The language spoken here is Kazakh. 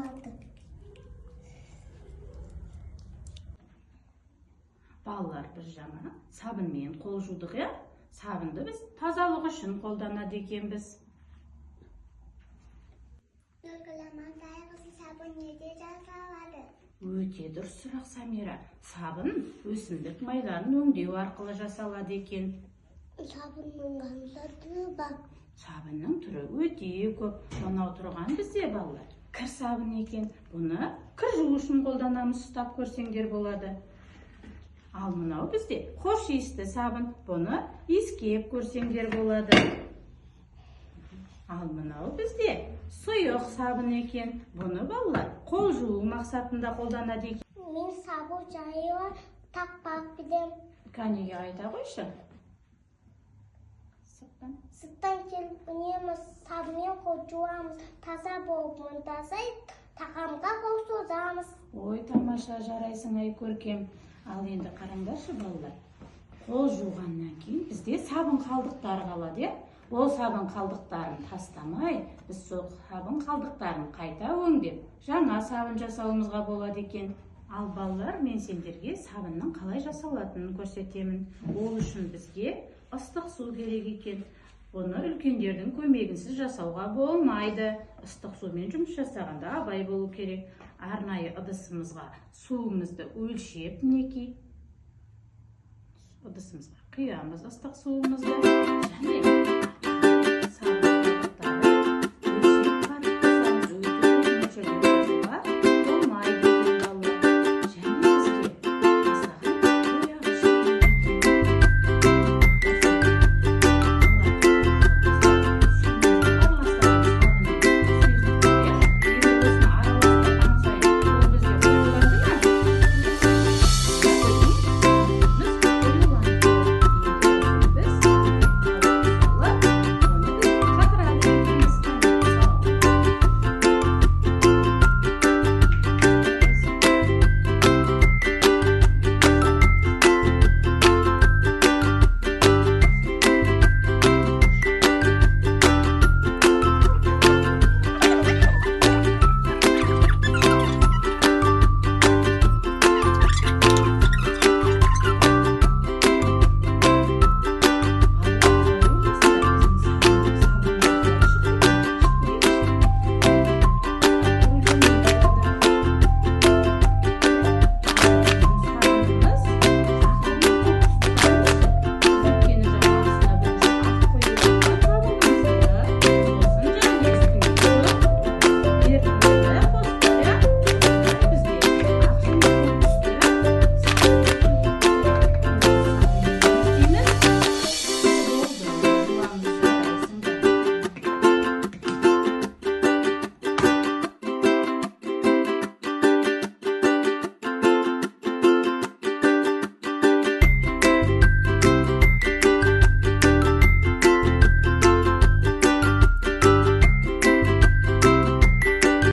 алды. Балалар, біз жаңа сабынмен қол жудық, я? Сабынды біз тазалық үшін қолданады екенбіз. Нұргүл тайғысы сабын неде жасалады? Өте дұрыс сұрақ, Самира. Сабын өсімдік майларын өңдеу арқылы жасалады екен. Сабынның қандай түрі бар? Сабынның түрі өте көп. Мынау тұрған бізде балалар кір сабын екен. Бұны кір жуу үшін қолданамыз, ұстап көрсеңдер болады. Ал мынау бізде хош иісті сабын. Бұны иіскеп көрсеңдер болады. Ал мынау бізде сұйық сабын екен. Бұны балалар қол жуу мақсатында қолданады екен. Мен сабын жайы тақпақ білем. Кәнеге айта қойшы. Сырттан келіп үнеміз сабынмен қол жуамыз. Таза болып мұнтазай тағамға қол созамыз. Ой, тамаша, жарайсың ай көркем. Ал енді қараңдаршы балалар. Қол жуғаннан кейін бізде сабын қалдықтары қалады. Ол сабын қалдықтарын тастамай, біз сол сабын қалдықтарын қайта өңдеп, жаңа сабын жасауымызға болады екен. Ал балалар, мен сендерге сабынның қалай жасалатынын көрсетемін. Ол үшін бізге ыстық су керек екен. Бұны үлкендердің көмегінсіз жасауға болмайды. Ыстық сумен жұмыс жасағанда абай болу керек. Арнайы ыдысымызға суымызды өлшеп, мінекей. Ыдысымызға құямыз ыстық суымызды. Және